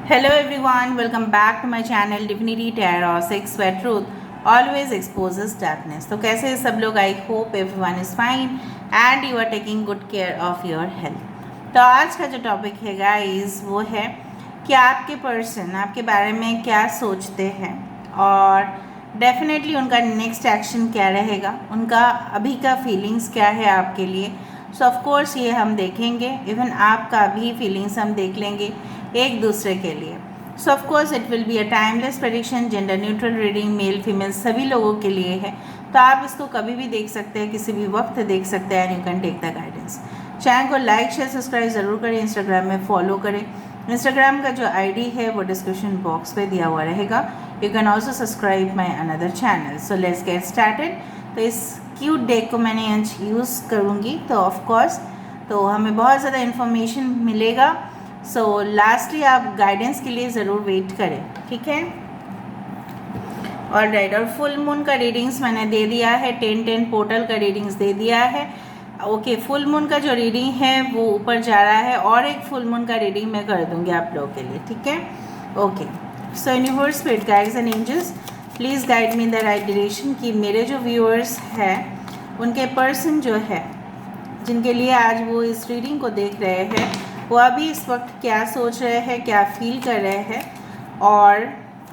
Hello everyone, welcome back to my channel Divinity Tarot 6 where truth always exposes darkness. तो कैसे हैं सब लोग? I hope everyone is fine and you are taking good care of your health. तो आज का जो topic है गाइस वो है कि आपके पर्सन आपके बारे में क्या सोचते हैं और डेफिनेटली उनका नेक्स्ट एक्शन क्या रहेगा, उनका अभी का फीलिंग्स क्या है आपके लिए। सो ऑफ कोर्स ये हम देखेंगे, इवन आपका भी फीलिंग्स हम देख लेंगे एक दूसरे के लिए। सो of course it will be a timeless prediction, gender neutral reading, male female सभी लोगों के लिए है। तो आप इसको कभी भी देख सकते हैं, किसी भी वक्त देख सकते हैं and you can take the guidance. Channel को लाइक शेयर सब्सक्राइब ज़रूर करें, इंस्टाग्राम में फॉलो करें। इंस्टाग्राम का जो आईडी है वो डिस्क्रिप्शन बॉक्स पे दिया हुआ रहेगा। You can also subscribe my another channel. So let's get started. तो इस क्यूट डेक को मैंने आज यूज़ करूँगी तो ऑफ कोर्स तो हमें बहुत ज़्यादा इन्फॉर्मेशन मिलेगा। सो लास्टली आप गाइडेंस के लिए ज़रूर वेट करें, ठीक है? ऑलराइट, और फुल मून का रीडिंग्स मैंने दे दिया है, 10-10 पोर्टल का रीडिंग्स दे दिया है। ओके, फुल मून का जो रीडिंग है वो ऊपर जा रहा है और एक फुल मून का रीडिंग मैं कर दूंगी आप लोगों के लिए, ठीक है? Okay, so universe, spirit guides and angels please guide me in the right direction कि मेरे जो व्यूअर्स हैं उनके पर्सन जो है जिनके लिए आज वो इस रीडिंग को देख रहे हैं वो अभी इस वक्त क्या सोच रहे हैं, क्या फील कर रहे हैं और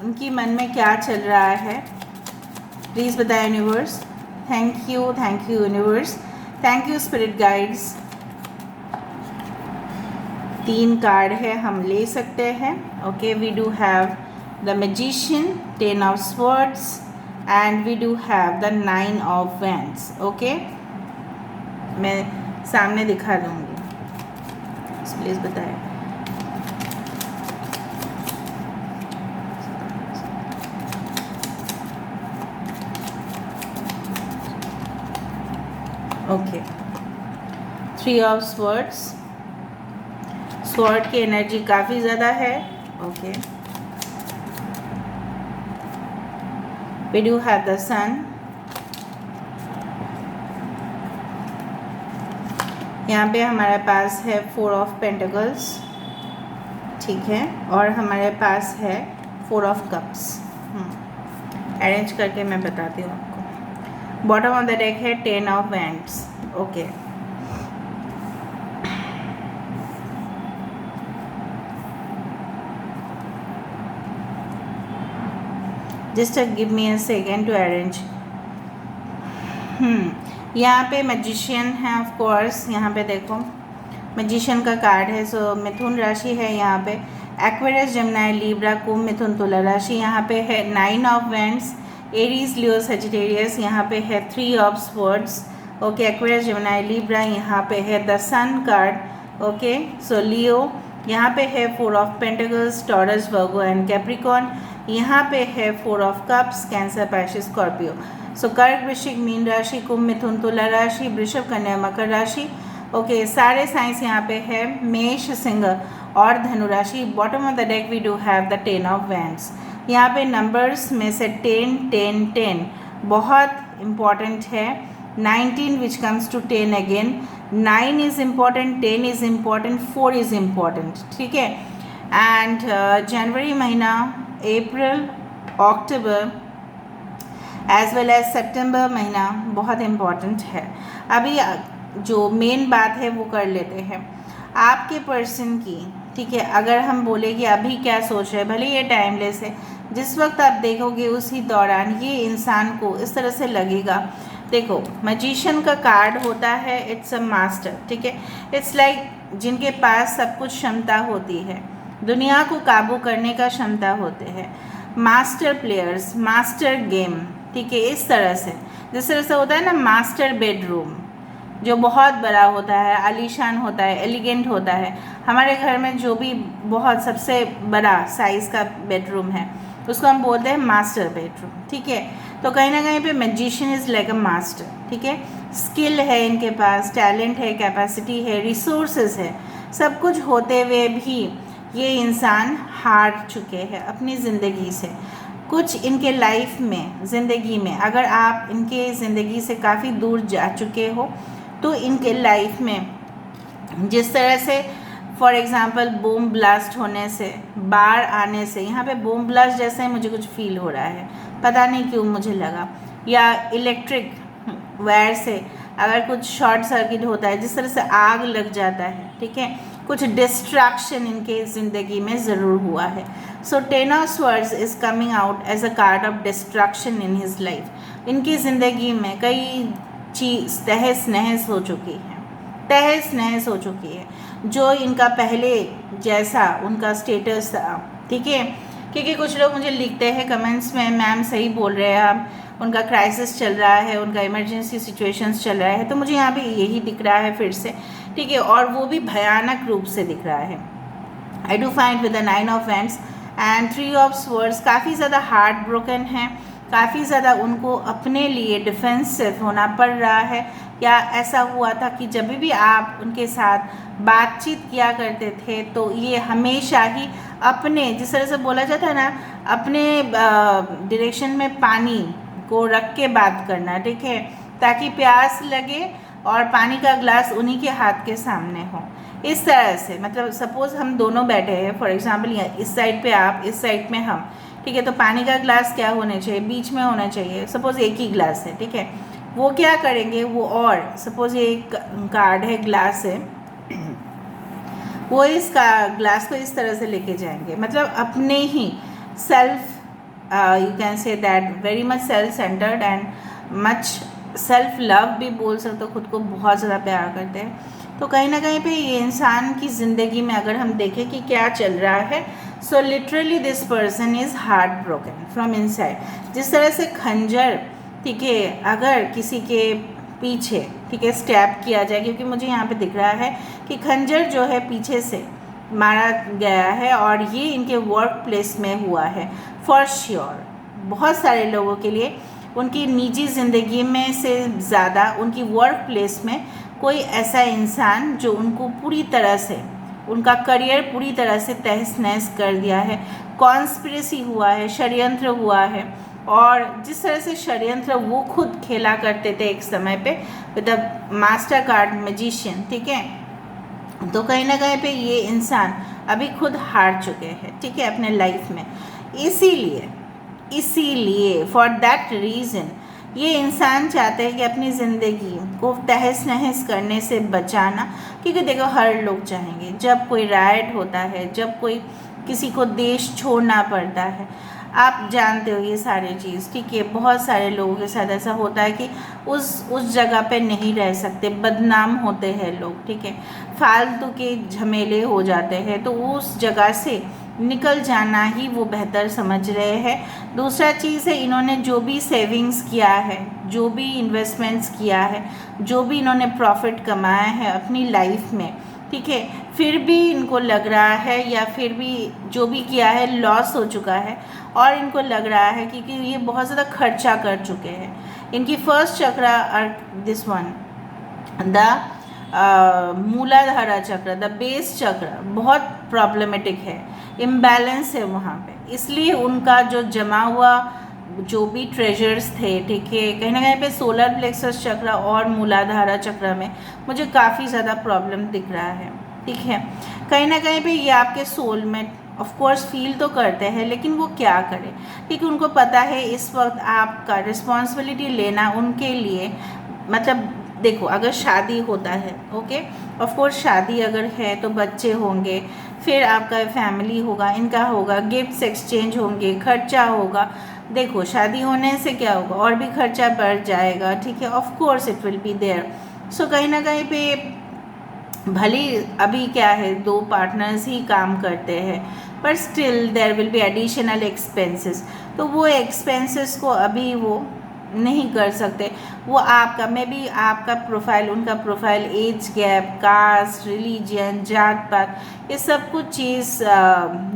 उनकी मन में क्या चल रहा है। प्लीज़ बताएं universe. Thank you universe, thank you spirit guides. 3 card है, हम ले सकते हैं। Okay, we do have the magician, 10 of swords and we do have the 9 of wands. Okay, मैं सामने दिखा दूँगी, प्लीज़ बताएं। ओके, 3 ऑफ स्वॉर्ड्स, स्वॉर्ड की एनर्जी काफ़ी ज़्यादा है। Okay, we do have the sun, यहाँ पे हमारे पास है 4 ऑफ पेंटिकल्स, ठीक है, और हमारे पास है 4 ऑफ कप्स। अरेंज करके मैं बताती हूँ आपको। बॉटम ऑफ द डेक है 10 of wands. Okay, just give me a second to arrange. यहाँ पे मैजिशियन है ऑफ कोर्स, यहाँ पे देखो मैजिशियन का कार्ड है। सो मिथुन राशि है यहाँ पे, एक्वेरियस, जमुनाई, लीब्रा, कुंभ, मिथुन, तुला राशि। यहाँ पे है 9 of wands, Aries, Leo, Sagittarius. यहाँ पे है 3 of swords. Okay, Aquarius, Gemini, Libra. यहाँ पे है the sun card. Okay, so Leo. यहाँ पे है 4 of pentacles, Taurus, Virgo and Capricorn. यहाँ पे है 4 of cups, Cancer, Pisces, Scorpio. So कर्क, वृश्चिक, मीन राशि, कुंभ, मिथुन, तुला राशि, वृषभ, कन्या, मकर राशि। ओके, सारे साइंस यहाँ पे है, मेष, सिंह और धनु राशि। Bottom of the deck we do have the 10 of wands. यहाँ पे नंबर्स में से 10 बहुत इम्पॉर्टेंट है। 19 which comes to 10 again, 9 is important, 10 is important, 4 is important, ठीक है? एंड जनवरी महीना, अप्रैल, अक्टूबर एज वेल एज सितंबर महीना बहुत इम्पॉर्टेंट है। अभी जो मेन बात है वो कर लेते हैं आपके पर्सन की, ठीक है? अगर हम बोले कि अभी क्या सोच रहे हैं, भले ये टाइमलेस है, जिस वक्त आप देखोगे उसी दौरान ये इंसान को इस तरह से लगेगा। देखो, मैजिशियन का कार्ड होता है, इट्स अ मास्टर, ठीक है? इट्स लाइक जिनके पास सब कुछ क्षमता होती है, दुनिया को काबू करने का क्षमता होते हैं, मास्टर प्लेयर्स, मास्टर गेम, ठीक है? इस तरह से, जिस तरह से होता है ना मास्टर बेडरूम, जो बहुत बड़ा होता है, आलीशान होता है, एलिगेंट होता है। हमारे घर में जो भी बहुत सबसे बड़ा साइज़ का बेडरूम है उसको हम बोलते हैं मास्टर बेडरूम, ठीक है? तो कहीं ना कहीं पे magician is like a master, ठीक है? स्किल है इनके पास, टैलेंट है, कैपेसिटी है, रिसोर्सेज है, सब कुछ होते हुए भी ये इंसान हार चुके हैं अपनी ज़िंदगी से। कुछ इनके लाइफ में, ज़िंदगी में, अगर आप इनके ज़िंदगी से काफ़ी दूर जा चुके हो तो इनके लाइफ में जिस तरह से फॉर एग्ज़ाम्पल बूम ब्लास्ट होने से, बाढ़ आने से, यहाँ पे बूम ब्लास्ट जैसे ही मुझे कुछ फील हो रहा है, पता नहीं क्यों मुझे लगा, या इलेक्ट्रिक वायर से अगर कुछ शॉर्ट सर्किट होता है, जिस तरह से आग लग जाता है, ठीक है, कुछ डिस्ट्रैक्शन इनके ज़िंदगी में ज़रूर हुआ है. So 10 of swords is coming out as a card of destruction in his life. इनकी ज़िंदगी में कई चीज़ तहस नहस हो चुकी है, तहस नहस हो चुकी है, जो इनका पहले जैसा उनका स्टेटस था, ठीक है. क्योंकि कुछ लोग मुझे लिखते हैं कमेंट्स में, मैम सही बोल रहे हैं आप, उनका क्राइसिस चल रहा है, उनका इमरजेंसी सिचुएशंस चल रहा है. तो मुझे यहाँ पे यही दिख रहा है फिर से, ठीक है, और वो भी भयानक रूप से दिख रहा है. I do find with the 9 of wands and 3 of swords. काफ़ी ज़्यादा हार्ट ब्रोकन है, काफ़ी ज़्यादा उनको अपने लिए डिफेंसिव होना पड़ रहा है. या ऐसा हुआ था कि जब भी आप उनके साथ बातचीत किया करते थे तो ये हमेशा ही अपने, जिस तरह से बोला जाता है ना, अपने डायरेक्शन में पानी को रख के बात करना, ठीक है, ताकि प्यास लगे और पानी का ग्लास उन्हीं के हाथ के सामने हो. इस तरह से, मतलब सपोज़ हम दोनों बैठे हैं, फॉर एग्जांपल इस साइड पे आप, इस साइड में हम, ठीक है, तो पानी का ग्लास क्या होना चाहिए, बीच में होना चाहिए. सपोज़ एक ही ग्लास है, ठीक है, वो क्या करेंगे, वो, और सपोज़ ये एक कार्ड है, ग्लास है, वो इसका ग्लास को इस तरह से लेके जाएंगे, मतलब अपने ही self, you can say that very much self centred and much self love भी बोल सकते हो, खुद को बहुत ज़्यादा प्यार करते हैं. तो कहीं ना कहीं पे ये इंसान की ज़िंदगी में अगर हम देखें कि क्या चल रहा है, so literally this person is heart broken from inside. जिस तरह से खंजर, ठीक है, अगर किसी के पीछे, ठीक है, स्टैब किया जाए, क्योंकि मुझे यहाँ पे दिख रहा है कि खंजर जो है पीछे से मारा गया है और ये इनके वर्क प्लेस में हुआ है फॉर श्योर. बहुत सारे लोगों के लिए उनकी निजी ज़िंदगी में से ज़्यादा उनकी वर्क प्लेस में कोई ऐसा इंसान जो उनको पूरी तरह से, उनका करियर पूरी तरह से तहस नहस कर दिया है. कॉन्स्पिरेसी हुआ है, षड्यंत्र हुआ है, और जिस तरह से षड्यंत्र वो खुद खेला करते थे एक समय पे with the master card magician, ठीक है, तो कहीं ना कहीं पे ये इंसान अभी खुद हार चुके हैं, ठीक है, अपने लाइफ में. इसीलिए फॉर दैट रीज़न ये इंसान चाहते हैं कि अपनी ज़िंदगी को तहस नहस करने से बचाना. क्योंकि देखो, हर लोग चाहेंगे, जब कोई राइट होता है, जब कोई किसी को देश छोड़ना पड़ता है, आप जानते हो ये सारी चीज़, ठीक है, बहुत सारे लोगों के साथ ऐसा होता है कि उस जगह पे नहीं रह सकते, बदनाम होते हैं लोग, ठीक है, फालतू के झमेले हो जाते हैं, तो उस जगह से निकल जाना ही वो बेहतर समझ रहे हैं. दूसरा चीज़ है, इन्होंने जो भी सेविंग्स किया है, जो भी इन्वेस्टमेंट्स किया है, जो भी इन्होंने प्रॉफिट कमाया है अपनी लाइफ में, ठीक है, फिर भी इनको लग रहा है, या फिर भी जो भी किया है लॉस हो चुका है, और इनको लग रहा है कि ये बहुत ज़्यादा खर्चा कर चुके हैं. इनकी फर्स्ट चक्र और दिस वन, द मूलाधारा चक्र, द बेस चक्र, बहुत प्रॉब्लमेटिक है, इम्बैलेंस है वहाँ पे. इसलिए उनका जो जमा हुआ जो भी ट्रेजर्स थे, ठीक है, कहीं ना कहीं पे सोलर प्लेक्सस चक्र और मूलाधारा चक्र में मुझे काफ़ी ज़्यादा प्रॉब्लम दिख रहा है, ठीक है. कहीं ना कहीं पे ये आपके सोल में ऑफ कोर्स फील तो करते हैं, लेकिन वो क्या करें, क्योंकि उनको पता है इस वक्त आपका रिस्पॉन्सिबिलिटी लेना उनके लिए, मतलब देखो, अगर शादी होता है, ओके, ऑफ कोर्स शादी अगर है तो बच्चे होंगे, फिर आपका फैमिली होगा, इनका होगा, गिफ्ट्स एक्सचेंज होंगे, खर्चा होगा. देखो, शादी होने से क्या होगा, और भी खर्चा बढ़ जाएगा, ठीक है, of course it will be there. So कहीं ना कहीं पे भले अभी क्या है, 2 पार्टनर्स ही काम करते हैं, पर still there will be additional expenses. तो वो एक्सपेंसेस को अभी वो नहीं कर सकते. वो आपका, मे बी आपका प्रोफाइल, उनका profile, age gap, caste, religion, जात पात, ये सब कुछ चीज़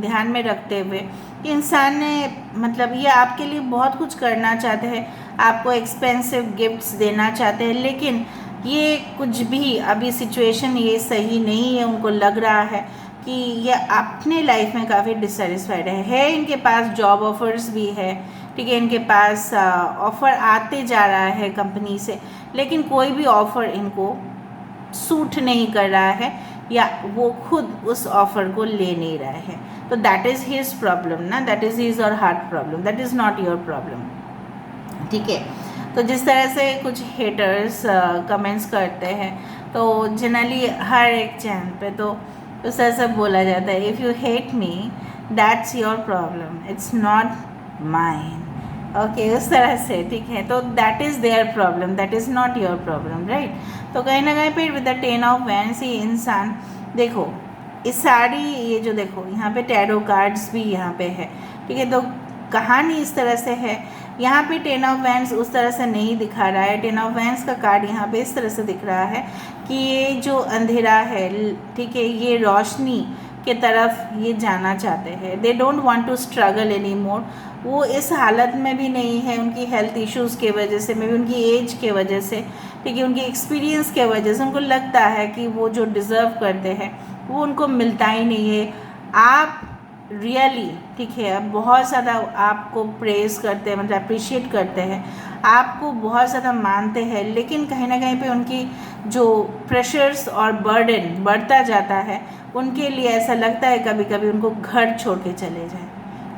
ध्यान में रखते हुए इंसान ने, मतलब ये आपके लिए बहुत कुछ करना चाहते हैं, आपको एक्सपेंसिव गिफ्ट्स देना चाहते हैं, लेकिन ये कुछ भी अभी सिचुएशन ये सही नहीं है. उनको लग रहा है कि ये अपने लाइफ में काफ़ी डिससेटिस्फाइड है. इनके पास जॉब ऑफर्स भी है, ठीक है, इनके पास ऑफ़र आते जा रहा है कंपनी से, लेकिन कोई भी ऑफ़र इनको सूट नहीं कर रहा है, या वो खुद उस ऑफ़र को ले नहीं रहा है, तो दैट इज़ हिज प्रॉब्लम ना, दैट इज़ हिज और her problem, that is not your problem, ठीक है। तो जिस तरह से कुछ हेटर्स कमेंट्स करते हैं, तो जनरली हर एक चैनल पे तो उस तरह से बोला जाता है, if you hate me that's your problem, it's not mine, okay, उस तरह से, ठीक है। तो that is their problem, that is not your problem, right. तो कहीं ना कहीं पे विद द 10 ऑफ वैंड्स ये इंसान, देखो इस सारी, ये जो देखो यहाँ पे टैरो कार्ड्स भी यहाँ पे है, ठीक है। तो कहानी इस तरह से है, यहाँ पे 10 ऑफ वैंड्स उस तरह से नहीं दिखा रहा है, 10 ऑफ वैंड्स का कार्ड यहाँ पे इस तरह से दिख रहा है कि ये जो अंधेरा है, ठीक है, ये रोशनी के तरफ ये जाना चाहते हैं, they don't want to struggle any more. वो इस हालत में भी नहीं है, उनकी हेल्थ इश्यूज़ के वजह से, मे बी उनकी एज के वजह से, ठीक है, उनकी एक्सपीरियंस के वजह से उनको लगता है कि वो जो डिज़र्व करते हैं वो उनको मिलता ही नहीं है। आप रियली, ठीक है, अब बहुत ज़्यादा आपको प्रेज़ करते हैं, मतलब अप्रिशिएट करते हैं, आपको बहुत ज़्यादा मानते हैं, लेकिन कहीं ना कहीं पे उनकी जो प्रेशर्स और बर्डन बढ़ता जाता है, उनके लिए ऐसा लगता है कभी कभी उनको घर छोड़ के चले जाएं,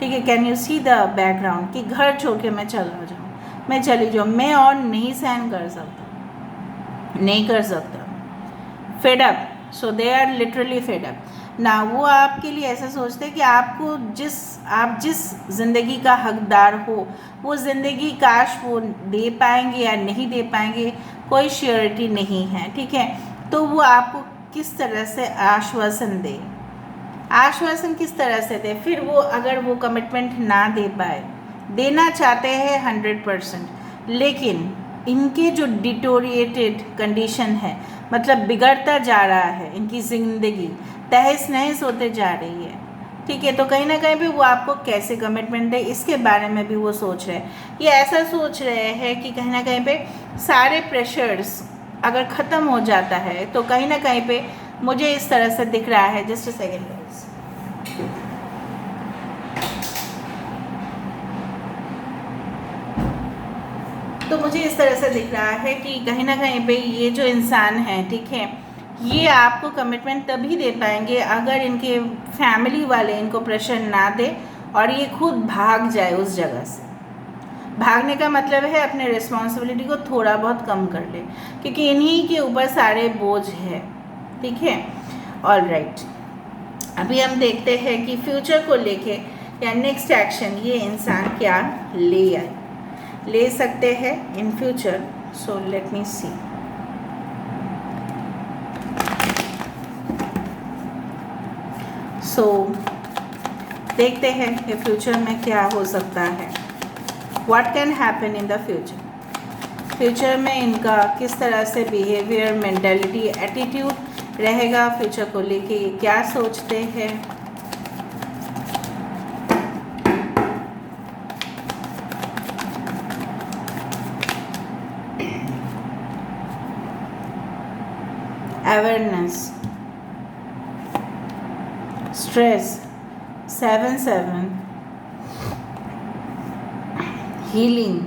ठीक है। Can you see the background कि घर छोड़ के मैं चला जाऊँ, मैं चली जाऊँ, मैं और नहीं सहन कर सकता, नहीं कर सकता, fed up, so they are literally fed up ना। वो आपके लिए ऐसा सोचते हैं कि आपको आप जिस ज़िंदगी का हकदार हो, वो ज़िंदगी काश वो दे पाएंगे या नहीं दे पाएंगे, कोई श्योरिटी नहीं है, ठीक है। तो वो आपको किस तरह से आश्वासन दे, आश्वासन किस तरह से दे, फिर वो अगर वो कमिटमेंट ना दे पाए, देना चाहते हैं 100%, लेकिन इनके जो डिटोरिएटेड कंडीशन है, मतलब बिगड़ता जा रहा है, इनकी ज़िंदगी तहस नहस होते जा रही है, ठीक है। तो कहीं ना कहीं भी वो आपको कैसे कमिटमेंट दे, इसके बारे में भी वो सोच रहे हैं। ये ऐसा सोच रहे हैं कि कहीं ना कहीं पे सारे प्रेशर्स अगर ख़त्म हो जाता है, तो कहीं ना कहीं पे मुझे इस तरह से दिख रहा है, जस्ट अ सेकेंड गाइस, तो मुझे इस तरह से दिख रहा है कि कहीं ना कहीं पे ये जो इंसान है, ठीक है, ये आपको कमिटमेंट तभी दे पाएंगे अगर इनके फैमिली वाले इनको प्रेशर ना दे और ये खुद भाग जाए उस जगह से। भागने का मतलब है अपने रिस्पॉन्सिबिलिटी को थोड़ा बहुत कम कर ले, क्योंकि इन्हीं के ऊपर सारे बोझ है, ठीक है। ऑल राइट, अभी हम देखते हैं कि फ्यूचर को लेके या नेक्स्ट एक्शन ये इंसान क्या ले सकते हैं in future. So let me सी। सो देखते हैं कि फ्यूचर में क्या हो सकता है, what can happen in the future. Future में इनका किस तरह से बिहेवियर, मेंटालिटी, एटीट्यूड रहेगा, फ्यूचर को लेके ये क्या सोचते हैं। Awareness, stress, 7/7, healing,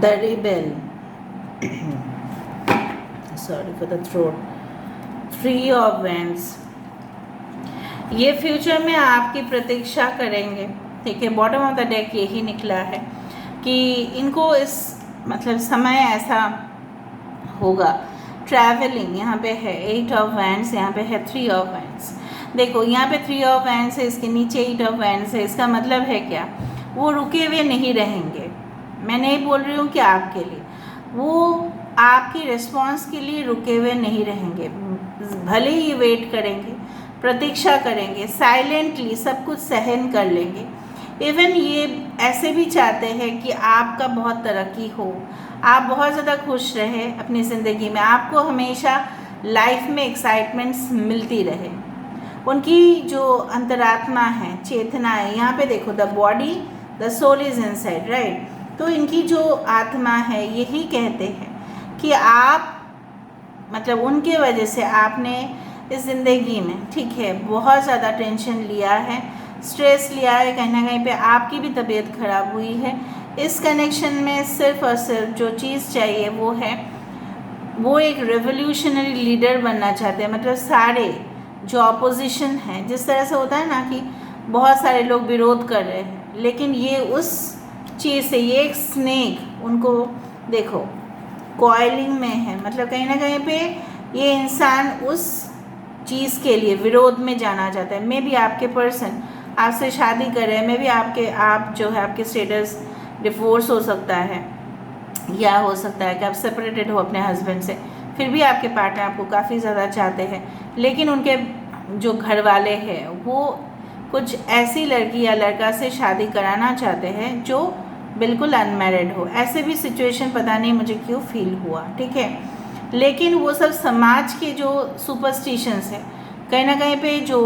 the rebel, sorry for the throat, 3 of Wands। ये फ्यूचर में आपकी प्रतीक्षा करेंगे, ठीक है। बॉटम ऑफ द डेक यही निकला है कि इनको इस मतलब समय ऐसा होगा, ट्रैवलिंग यहाँ पे है 8 ऑफ वैंड्स, यहाँ पे है 3 ऑफ वैंड्स। देखो यहाँ पे 3 ऑफ वैंड्स है, इसके नीचे 8 ऑफ वैंड्स है, इसका मतलब है क्या, वो रुके हुए नहीं रहेंगे। मैं नहीं बोल रही हूँ कि आपके लिए, वो आपकी रिस्पॉन्स के लिए रुके हुए नहीं रहेंगे, भले ही वेट करेंगे, प्रतीक्षा करेंगे, साइलेंटली सब कुछ सहन कर लेंगे। इवन ये ऐसे भी चाहते हैं कि आपका बहुत तरक्की हो, आप बहुत ज़्यादा खुश रहे अपनी ज़िंदगी में, आपको हमेशा लाइफ में एक्साइटमेंट्स मिलती रहे। उनकी जो अंतरात्मा है, चेतना है, यहाँ पे देखो the body, the soul is inside, right. तो इनकी जो आत्मा है यही कहते हैं कि आप मतलब उनके वजह से आपने इस ज़िंदगी में, ठीक है, बहुत ज़्यादा टेंशन लिया है, स्ट्रेस लिया है, कहीं ना कहीं पे आपकी भी तबीयत ख़राब हुई है। इस कनेक्शन में सिर्फ और सिर्फ जो चीज़ चाहिए वो है वो एक रेवोल्यूशनरी लीडर बनना चाहते हैं, मतलब सारे जो अपोजिशन है, जिस तरह से होता है ना कि बहुत सारे लोग विरोध कर रहे हैं, लेकिन ये उस चीज़ से, ये एक स्नेक उनको देखो कॉइलिंग में है, मतलब कहीं ना कहीं पे ये इंसान उस चीज़ के लिए विरोध में जाना चाहता है। मे बी आपके पर्सन आपसे शादी कर रहे हैं, मे बी आप जो है आपके स्टेटस डिवोर्स हो सकता है, या हो सकता है कि आप सेपरेटेड हो अपने हस्बैंड से, फिर भी आपके पार्टनर आपको काफ़ी ज़्यादा चाहते हैं, लेकिन उनके जो घर वाले हैं वो कुछ ऐसी लड़की या लड़का से शादी कराना चाहते हैं जो बिल्कुल अनमैरिड हो। ऐसे भी सिचुएशन पता नहीं मुझे क्यों फील हुआ, ठीक है। लेकिन वो सब समाज के जो सुपरस्टिशंस है, कहीं ना कहीं पे जो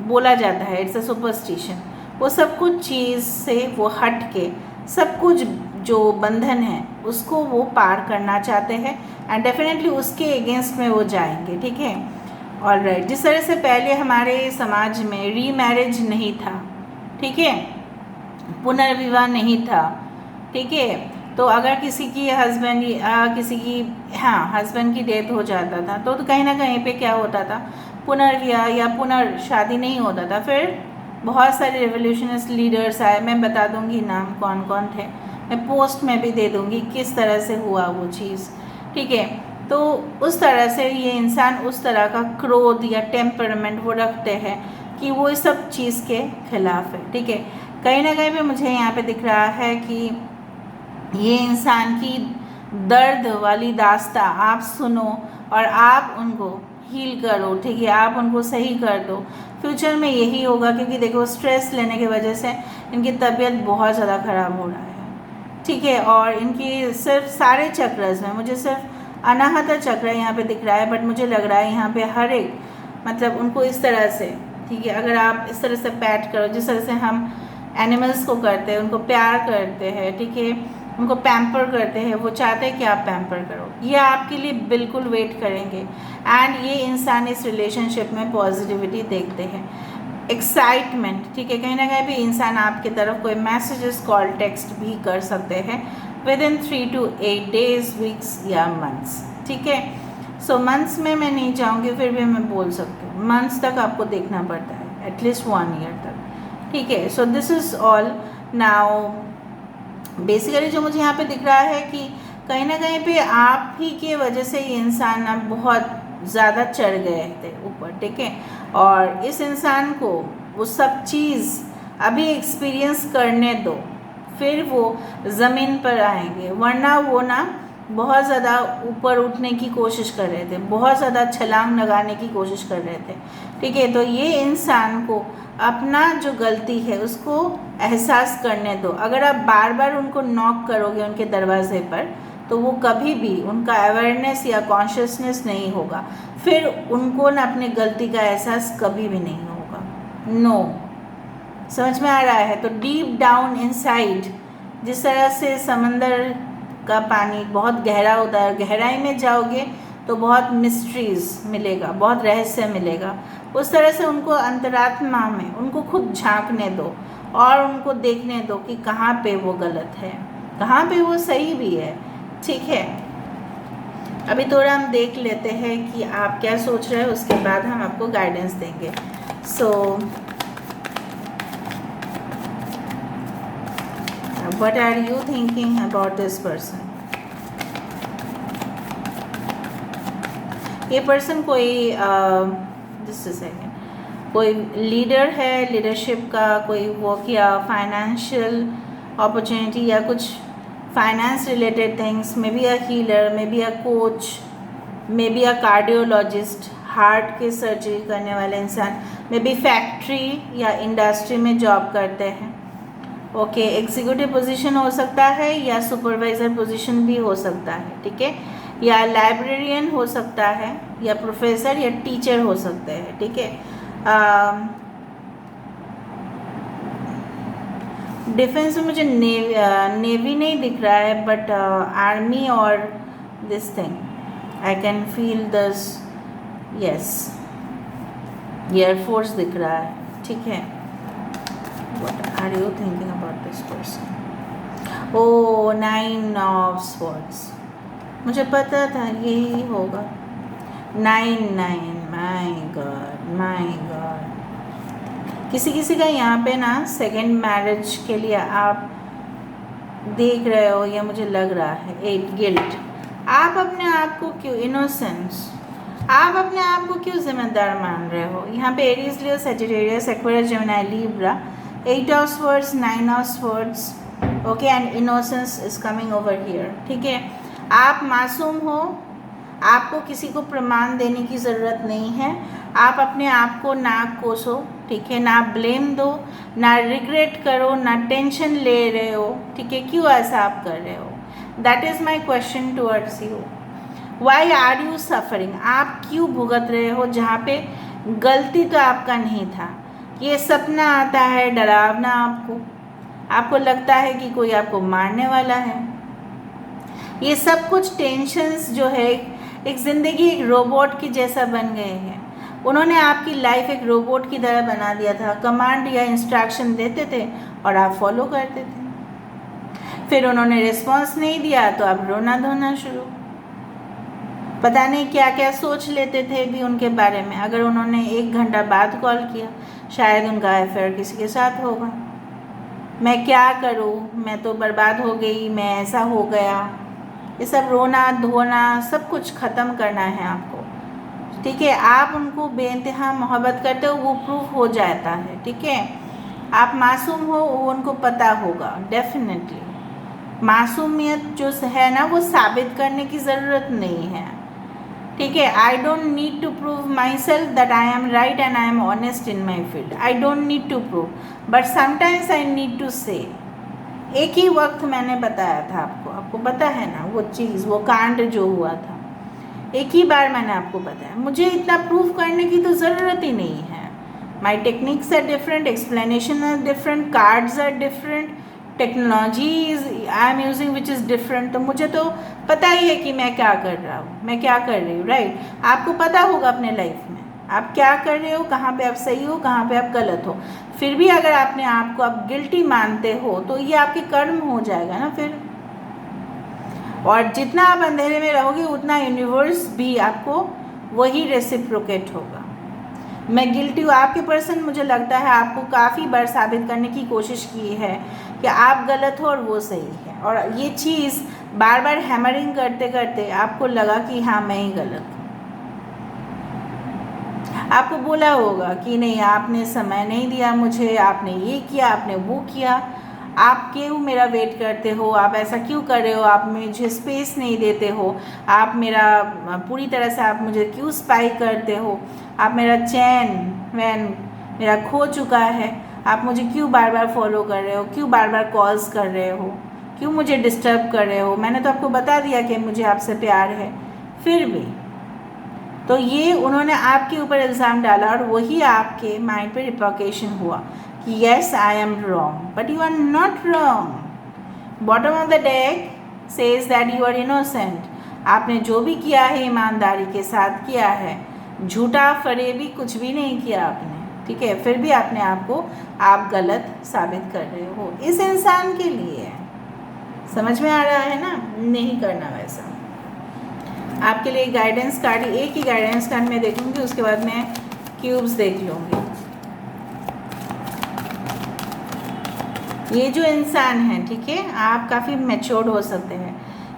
बोला जाता है इट्स अ सुपरस्टिशन, वो सब कुछ चीज़ से वो हट के सब कुछ जो बंधन है उसको वो पार करना चाहते हैं, एंड डेफिनेटली उसके अगेंस्ट में वो जाएंगे, ठीक है। ऑलराइट, जिस तरह से पहले हमारे समाज में रीमैरिज नहीं था, ठीक है, पुनर्विवाह नहीं था, ठीक है, तो अगर किसी की हस्बैंड की डेथ हो जाता था तो कहीं ना कहीं पे क्या होता था, पुनर्विवाह या पुनर्शादी नहीं होता था। फिर बहुत सारे रेवोल्यूशनस्ट लीडर्स आए, मैं बता दूंगी नाम कौन कौन थे, मैं पोस्ट में भी दे दूंगी किस तरह से हुआ वो चीज़, ठीक है। तो उस तरह से ये इंसान उस तरह का क्रोध या टेम्परामेंट वो रखते हैं कि वो इस सब चीज़ के खिलाफ है, ठीक है। कहीं ना कहीं पे मुझे यहाँ पे दिख रहा है कि ये इंसान की दर्द वाली दास्ता आप सुनो और आप उनको हील करो, ठीक है, आप उनको सही कर दो। फ्यूचर में यही होगा, क्योंकि देखो स्ट्रेस लेने की वजह से इनकी तबीयत बहुत ज़्यादा ख़राब हो रहा है, ठीक है। और इनकी सिर्फ सारे चक्रस में मुझे सिर्फ अनाहता चक्र यहाँ पे दिख रहा है, बट मुझे लग रहा है यहाँ पे हर एक, मतलब उनको इस तरह से, ठीक है, अगर आप इस तरह से पैट करो, जिस तरह से हम एनिमल्स को करते हैं, उनको प्यार करते हैं, ठीक है, उनको पैम्पर करते हैं, वो चाहते हैं कि आप पैम्पर करो, ये आपके लिए बिल्कुल वेट करेंगे। एंड ये इंसान इस रिलेशनशिप में पॉजिटिविटी देखते हैं, एक्साइटमेंट, ठीक है। कहीं ना कहीं भी इंसान आपकी तरफ कोई मैसेजेस, कॉल, टेक्स्ट भी कर सकते हैं with in 3 to 8 days, weeks या मंथ्स, ठीक है। सो मंथ्स में मैं नहीं चाहूँगी, फिर भी मैं बोल सकती हूँ मंथ्स तक आपको देखना पड़ता है, एटलीस्ट 1 year तक, ठीक है। So this is all. Now basically जो मुझे यहाँ पे दिख रहा है कि कहीं ना कहीं पे आप ही की वजह से ये इंसान अब बहुत ज़्यादा चढ़ गए थे ऊपर, ठीक है, और इस इंसान को वो सब चीज़ अभी एक्सपीरियंस करने दो, फिर वो ज़मीन पर आएंगे, वरना वो ना बहुत ज़्यादा ऊपर उठने की कोशिश कर रहे थे, बहुत ज़्यादा छलांग लगाने की कोशिश कर रहे थे, ठीक है। तो ये इंसान को अपना जो गलती है उसको एहसास करने दो। अगर आप बार बार उनको नॉक करोगे उनके दरवाजे पर, तो वो कभी भी उनका अवेयरनेस या कॉन्शियसनेस नहीं होगा, फिर उनको ना अपनी गलती का एहसास कभी भी नहीं होगा। नो, समझ में आ रहा है? तो डीप डाउन इनसाइड, जिस तरह से समंदर का पानी बहुत गहरा होता है, गहराई में जाओगे तो बहुत मिस्ट्रीज मिलेगा, बहुत रहस्य मिलेगा, उस तरह से उनको अंतरात्मा में उनको खुद झांकने दो और उनको देखने दो कि कहाँ पे वो गलत है, कहाँ पे वो सही भी है, ठीक है। अभी थोड़ा हम देख लेते हैं कि आप क्या सोच रहे हैं, उसके बाद हम आपको गाइडेंस देंगे। सो what are you thinking about this person? ये पर्सन कोई जस्ट सेकेंड, कोई लीडर है, लीडरशिप का कोई वर्क या फाइनेंशियल अपॉर्चुनिटी या कुछ finance related things, may be a healer, may be a coach, may be a cardiologist, heart के सर्जरी करने वाले इंसान, मे बी फैक्ट्री या इंडस्ट्री में जॉब करते हैं, ओके, एग्जीक्यूटिव पोजीशन हो सकता है या सुपरवाइज़र पोजीशन भी हो सकता है, ठीक है, या लाइब्रेरियन हो सकता है या प्रोफेसर या टीचर हो सकते हैं, ठीक है। डिफेंस में मुझे नेवी नहीं दिख रहा है, बट आर्मी और this thing I can feel this, yes, air force दिख रहा है, ठीक है। What are you thinking about this person? Oh, 9 of Swords. मुझे पता था यही होगा। 9 माय गॉड माय गॉड। किसी किसी का यहाँ पे ना सेकेंड मैरिज के लिए आप देख रहे हो, या मुझे लग रहा है 8 गिल्ट। आप अपने आप को क्यों इनोसेंस, आप अपने आप को क्यों जिम्मेदार मान रहे हो? यहाँ पे Aries, Leo, Sagittarius, Aquarius, Gemini, Libra, 8 of swords, 9 of swords, okay, and innocence is coming over here. ठीक है, आप मासूम हो, आपको किसी को प्रमाण देने की ज़रूरत नहीं है। आप अपने आप को ना कोसो, ठीक है, ना ब्लेम दो, ना रिग्रेट करो, ना टेंशन ले रहे हो। ठीक है, क्यों ऐसा आप कर रहे हो? That is my question towards you. Why are you suffering? आप क्यों भुगत रहे हो जहाँ पे गलती तो आपका नहीं था? ये सपना आता है डरावना आपको लगता है कि कोई आपको मारने वाला है। ये सब कुछ टेंशन्स जो है, एक ज़िंदगी एक रोबोट की जैसा बन गए हैं। उन्होंने आपकी लाइफ एक रोबोट की तरह बना दिया था। कमांड या इंस्ट्रक्शन देते थे और आप फॉलो करते थे। फिर उन्होंने रिस्पॉन्स नहीं दिया तो आप रोना धोना शुरू। पता नहीं क्या क्या सोच लेते थे भी उनके बारे में। अगर उन्होंने 1 घंटा बाद कॉल किया, शायद उनका अफेयर किसी के साथ होगा। मैं क्या करूँ, मैं तो बर्बाद हो गई, मैं ऐसा हो गया। ये सब रोना धोना सब कुछ ख़त्म करना है आपको। ठीक है, आप उनको बेइंतहा मोहब्बत करते हो, वो प्रूफ हो जाता है। ठीक है, आप मासूम हो, वो उनको पता होगा डेफिनेटली। मासूमियत जो है ना, वो साबित करने की ज़रूरत नहीं है। ठीक है, I don't need to prove myself that I am right and I am honest in my field. I don't need to prove, but sometimes I need to say. एक ही वक्त मैंने बताया था आपको पता है ना वो चीज़, वो कांड जो हुआ था, एक ही बार मैंने आपको बताया। मुझे इतना प्रूफ करने की तो ज़रूरत ही नहीं है। My techniques are different, explanation are different, cards are different, technology is I am using which is different. तो मुझे तो पता ही है कि मैं क्या कर रहा हूँ, मैं क्या कर रही हूँ। राइट, आपको पता होगा अपने लाइफ में आप क्या कर रहे हो, कहाँ पे आप सही हो, कहाँ पे आप गलत हो। फिर भी अगर आपने आपको आप गिल्टी मानते हो तो ये आपके कर्म हो जाएगा ना फिर। और जितना आप अंधेरे में रहोगे उतना यूनिवर्स भी आपको वही रेसिप्रोकेट होगा। मैं गिल्टी हूँ, आपके पर्सन मुझे लगता है आपको काफ़ी बार साबित करने की कोशिश की है कि आप गलत हो और वो सही है। और ये चीज़ बार बार हैमरिंग करते करते आपको लगा कि हाँ मैं ही गलत हूँ। आपको बोला होगा कि नहीं, आपने समय नहीं दिया मुझे, आपने ये किया, आपने वो किया, आप क्यों मेरा वेट करते हो, आप ऐसा क्यों कर रहे हो, आप मुझे स्पेस नहीं देते हो, आप मेरा पूरी तरह से आप मुझे क्यों स्पाई करते हो, आप मेरा चैन वैन मेरा खो चुका है, आप मुझे क्यों बार बार फॉलो कर रहे हो, क्यों बार बार कॉल्स कर रहे हो, क्यों मुझे डिस्टर्ब कर रहे हो। मैंने तो आपको बता दिया कि मुझे आपसे प्यार है, फिर भी। तो ये उन्होंने आपके ऊपर इल्ज़ाम डाला और वही आपके माइंड पे रिपॉकेशन हुआ कि yes I am wrong, but you are not wrong. Bottom of the deck says that you are innocent. आपने जो भी किया है ईमानदारी के साथ किया है, झूठा फरेबी कुछ भी नहीं किया आपने। ठीक है, फिर भी अपने आप को आप गलत साबित कर रहे हो इस इंसान के लिए। समझ में आ रहा है ना? नहीं करना वैसा। आपके लिए गाइडेंस कार्ड, एक ही गाइडेंस कार्ड मैं देखूंगी, उसके बाद मैं क्यूब्स देख लूँगी। ये जो इंसान है, ठीक है, आप काफ़ी मैच्योर्ड हो सकते हैं।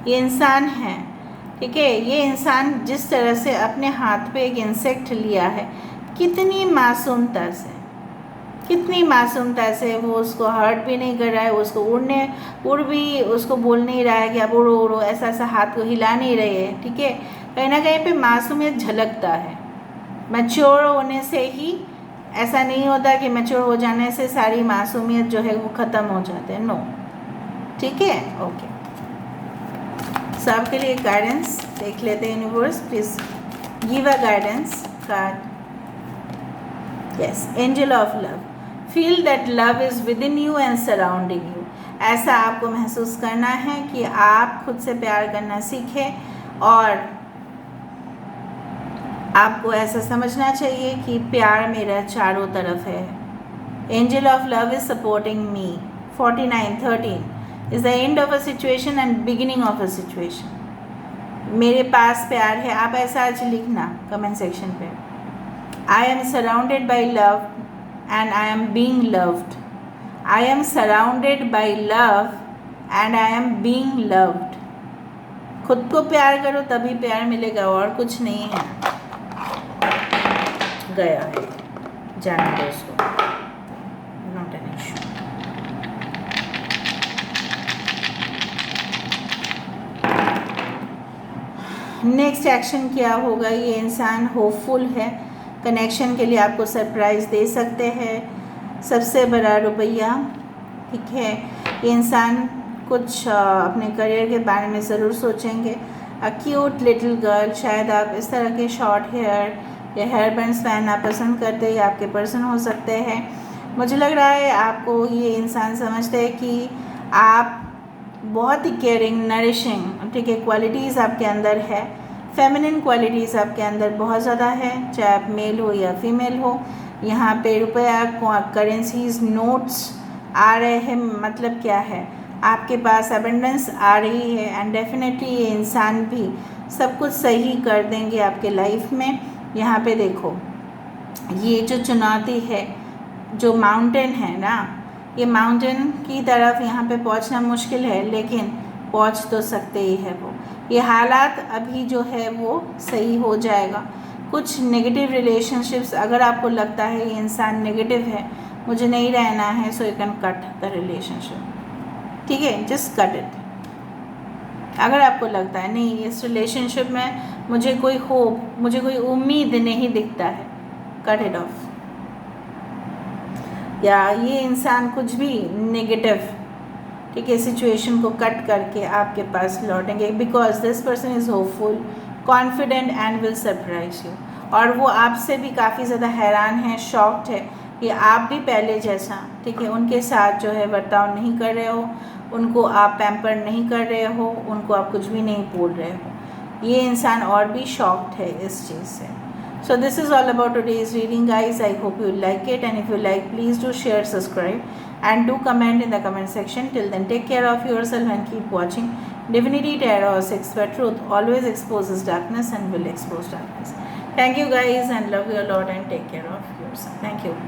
ये इंसान है, ठीक है, ये इंसान जिस तरह से अपने हाथ पे एक इंसेक्ट लिया है, कितनी मासूमता से वो उसको हर्ट भी नहीं कर रहा है, उसको उड़ भी उसको बोल नहीं रहा है कि आप उड़ो उड़ो, ऐसा हाथ को हिला नहीं रहे है। ठीक है, कहीं ना कहीं पे मासूमियत झलकता है। मैच्योर होने से ही ऐसा नहीं होता कि मैच्योर हो जाने से सारी मासूमियत जो है वो ख़त्म हो जाते हैं, नो। ठीक है, ओके। सबके लिए गाइडेंस देख लेते हैं। Universe please give a guidance card. Yes, angel of love. Feel that love is with in you and surrounding you. ऐसा आपको महसूस करना है कि आप खुद से प्यार करना सीखें और आपको ऐसा समझना चाहिए कि प्यार मेरा चारों तरफ है। Angel of love is supporting me. 49:13 is the end of a situation and beginning of a situation. मेरे पास प्यार है, आप ऐसा आज लिखना कमेंट सेक्शन पे। I am surrounded by love and I am being loved. I am surrounded by love and I am being loved. खुद को प्यार करो तभी प्यार मिलेगा, और कुछ नहीं है। गया है, जाने दो उसको, not an issue. Next action क्या होगा? ये इंसान होपफुल है, कनेक्शन के लिए आपको सरप्राइज़ दे सकते हैं, सबसे बड़ा रुपया, ठीक है। ये इंसान कुछ अपने करियर के बारे में ज़रूर सोचेंगे। अ क्यूट लिटिल गर्ल, शायद आप इस तरह के शॉर्ट हेयर या हेयर बैंड्स पहनना पसंद करते हैं, या आपके पर्सन हो सकते हैं। मुझे लग रहा है आपको ये इंसान समझते हैं कि आप बहुत ही केयरिंग, नरिशिंग, ठीक है, क्वालिटीज़ आपके अंदर है। फेमिनिन क्वालिटीज़ आपके अंदर बहुत ज़्यादा है, चाहे आप मेल हो या फीमेल हो। यहाँ पे रुपया, करेंसीज, नोट्स आ रहे हैं, मतलब क्या है, आपके पास एबंडेंस आ रही है। एंड डेफिनेटली ये इंसान भी सब कुछ सही कर देंगे आपके लाइफ में। यहाँ पे देखो, ये जो चुनौती है, जो माउंटेन है ना, ये माउंटेन की तरफ यहाँ पे पहुँचना मुश्किल है, लेकिन पहुँच तो सकते ही है वो। ये हालात अभी जो है वो सही हो जाएगा। कुछ नेगेटिव रिलेशनशिप्स, अगर आपको लगता है ये इंसान नेगेटिव है, मुझे नहीं रहना है, so you can cut the relationship, ठीक है, जस्ट कट इट। अगर आपको लगता है नहीं, इस रिलेशनशिप में मुझे कोई होप, मुझे कोई उम्मीद नहीं दिखता है, कट इट ऑफ। या ये इंसान कुछ भी नेगेटिव, ठीक है, सिचुएशन को कट करके आपके पास लौटेंगे, because this person is hopeful, confident and will surprise you. और वो आपसे भी काफ़ी ज़्यादा हैरान है, शॉक्ड है कि आप भी पहले जैसा, ठीक है, उनके साथ जो है बर्ताव नहीं कर रहे हो, उनको आप पैम्पर नहीं कर रहे हो, उनको आप कुछ भी नहीं बोल रहे हो। ये इंसान और भी शॉक्ड है इस चीज़ से। So this is all about today's reading, guys. I hope you like it, and if you like, please do share, subscribe, and do comment in the comment section. Till then, take care of yourself and keep watching Divinity Tarot 6, where truth always exposes darkness and will expose darkness. Thank you, guys, and love you a lot, and take care of yourself. Thank you.